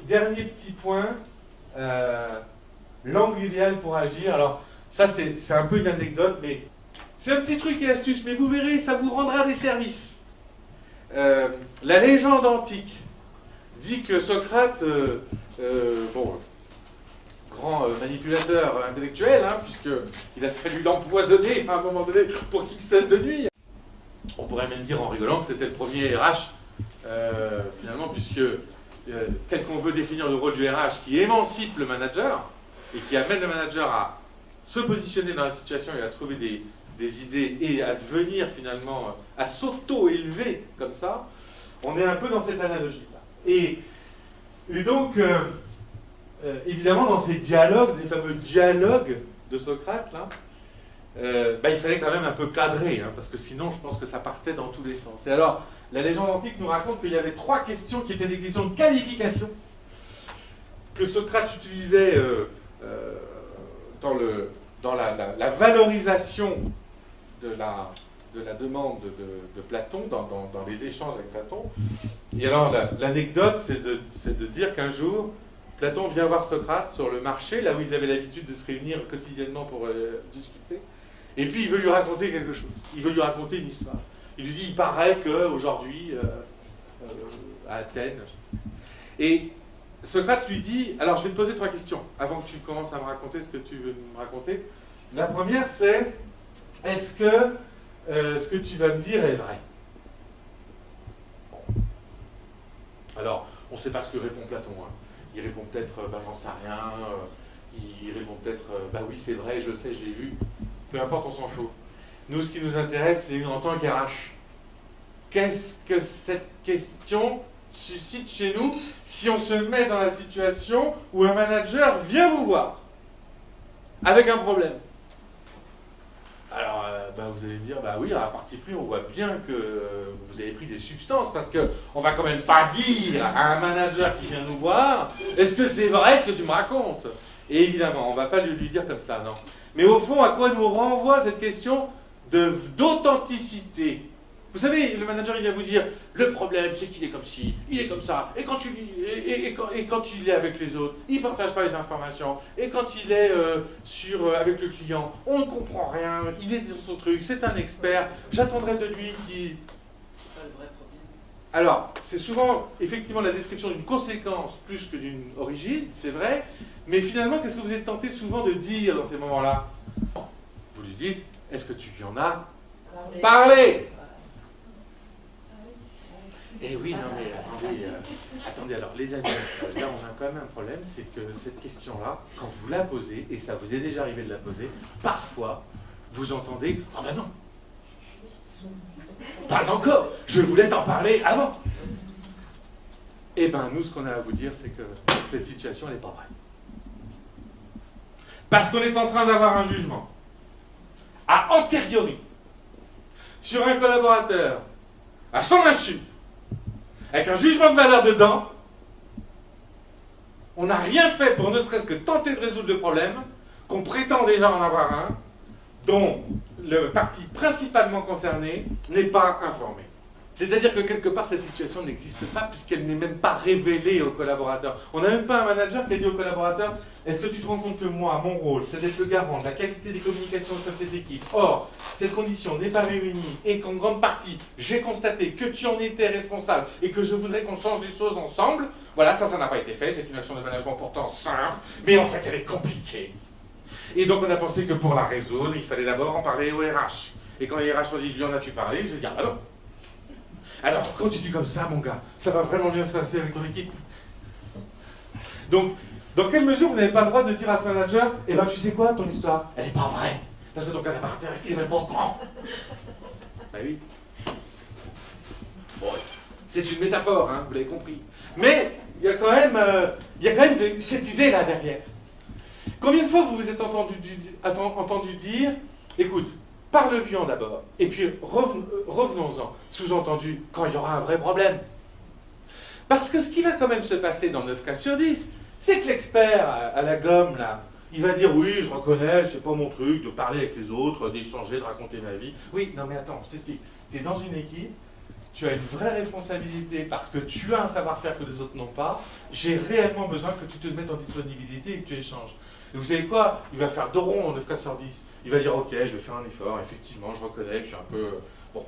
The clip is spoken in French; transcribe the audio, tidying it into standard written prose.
dernier petit point, l'angle idéal pour agir. Alors, ça, c'est un peu une anecdote, mais c'est un petit truc et astuce, mais vous verrez, ça vous rendra des services. La légende antique dit que Socrate, grand manipulateur intellectuel, hein, puisqu'il a fallu l'empoisonner à un moment donné pour qu'il cesse de nuire. On pourrait même dire en rigolant que c'était le premier RH, finalement, puisque tel qu'on veut définir le rôle du RH, qui émancipe le manager et qui amène le manager à se positionner dans la situation et à trouver des idées et à devenir finalement, à s'auto-élever comme ça, on est un peu dans cette analogie-là. Et donc, évidemment, dans ces dialogues, ces fameux dialogues de Socrate, là, il fallait quand même un peu cadrer, hein, parce que sinon, je pense que ça partait dans tous les sens. Et alors, la légende antique nous raconte qu'il y avait 3 questions qui étaient des questions de qualification que Socrate utilisait dans la valorisation de la demande de Platon, dans les échanges avec Platon. Et alors, l'anecdote, c'est de dire qu'un jour, Platon vient voir Socrate sur le marché, là où ils avaient l'habitude de se réunir quotidiennement pour discuter. Et puis, il veut lui raconter quelque chose. Il veut lui raconter une histoire. Il lui dit, il paraît qu'aujourd'hui, à Athènes... Et Socrate lui dit, alors je vais te poser 3 questions, avant que tu commences à me raconter ce que tu veux me raconter. La première, c'est, est-ce que ce que tu vas me dire est vrai? Alors, on ne sait pas ce que répond Platon. Hein. Il répond peut-être, j'en sais rien. Il répond peut-être, oui, c'est vrai, je sais, je l'ai vu. Peu importe, on s'en fout. Nous, ce qui nous intéresse, c'est en tant qu'RH. Qu'est-ce que cette question suscite chez nous si on se met dans la situation où un manager vient vous voir avec un problème? Alors, vous allez me dire, oui, à parti pris, on voit bien que vous avez pris des substances, parce qu'on va quand même pas dire à un manager qui vient nous voir, est-ce que c'est vrai ce que tu me racontes? Et évidemment, on ne va pas lui dire comme ça, non. Mais au fond, à quoi nous renvoie cette question d'authenticité? Vous savez, le manager, il vient vous dire, le problème, c'est qu'il est comme ci, il est comme ça, et quand il est avec les autres, il ne partage pas les informations, et quand il est avec le client, on ne comprend rien, il est dans son truc, c'est un expert, j'attendrai de lui qu'il... C'est pas le vrai problème. Alors, c'est souvent, effectivement, la description d'une conséquence plus que d'une origine, c'est vrai, mais finalement, qu'est-ce que vous êtes tenté souvent de dire dans ces moments-là? Vous lui dites, est-ce que tu lui en as parlé? Eh oui, non mais attendez, alors les amis, là on a quand même un problème, c'est que cette question-là, quand vous la posez, et ça vous est déjà arrivé de la poser, parfois, vous entendez « Ah ben non, pas encore, je voulais t'en parler avant !» Eh ben nous, ce qu'on a à vous dire, c'est que cette situation, elle n'est pas vraie. Parce qu'on est en train d'avoir un jugement, a anteriori, sur un collaborateur, à son insu, avec un jugement de valeur dedans, on n'a rien fait pour ne serait-ce que tenter de résoudre le problème, qu'on prétend déjà en avoir un, dont le parti principalement concerné n'est pas informé. C'est-à-dire que quelque part, cette situation n'existe pas puisqu'elle n'est même pas révélée aux collaborateurs. On n'a même pas un manager qui a dit aux collaborateurs « Est-ce que tu te rends compte que moi, mon rôle, c'est d'être le garant de la qualité des communications au sein de cette équipe. Or, cette condition n'est pas réunie et qu'en grande partie, j'ai constaté que tu en étais responsable et que je voudrais qu'on change les choses ensemble. Voilà, ça n'a pas été fait. C'est une action de management pourtant simple, mais en fait, elle est compliquée. Et donc, on a pensé que pour la résoudre, il fallait d'abord en parler au RH. Et quand les RH ont dit « Lui en as-tu parlé ?» Je vais dire « Ah non !» Alors, continue comme ça, mon gars. Ça va vraiment bien se passer avec ton équipe. Donc, dans quelle mesure vous n'avez pas le droit de dire à ce manager « Eh ben, tu sais quoi, ton histoire, elle n'est pas vraie. Parce que ton collaborateur, il n'est même pas au courant. » Ben oui. Bon, c'est une métaphore, hein, vous l'avez compris. Mais, il y a quand même, cette idée-là derrière. Combien de fois vous vous êtes entendu dire « Écoute, parle-lui en d'abord, et puis revenons-en, sous-entendu, quand il y aura un vrai problème. » Parce que ce qui va quand même se passer dans 9 cas sur 10, c'est que l'expert à la gomme, là, il va dire « Oui, je reconnais, c'est pas mon truc de parler avec les autres, d'échanger, de raconter ma vie. » Oui, non mais attends, je t'explique. Tu es dans une équipe, tu as une vraie responsabilité parce que tu as un savoir-faire que les autres n'ont pas, j'ai réellement besoin que tu te mettes en disponibilité et que tu échanges. Et vous savez quoi? Il va faire 2 ronds en 9 4 sur 10. Il va dire ok, je vais faire un effort, effectivement, je reconnais que je suis un peu... Bon,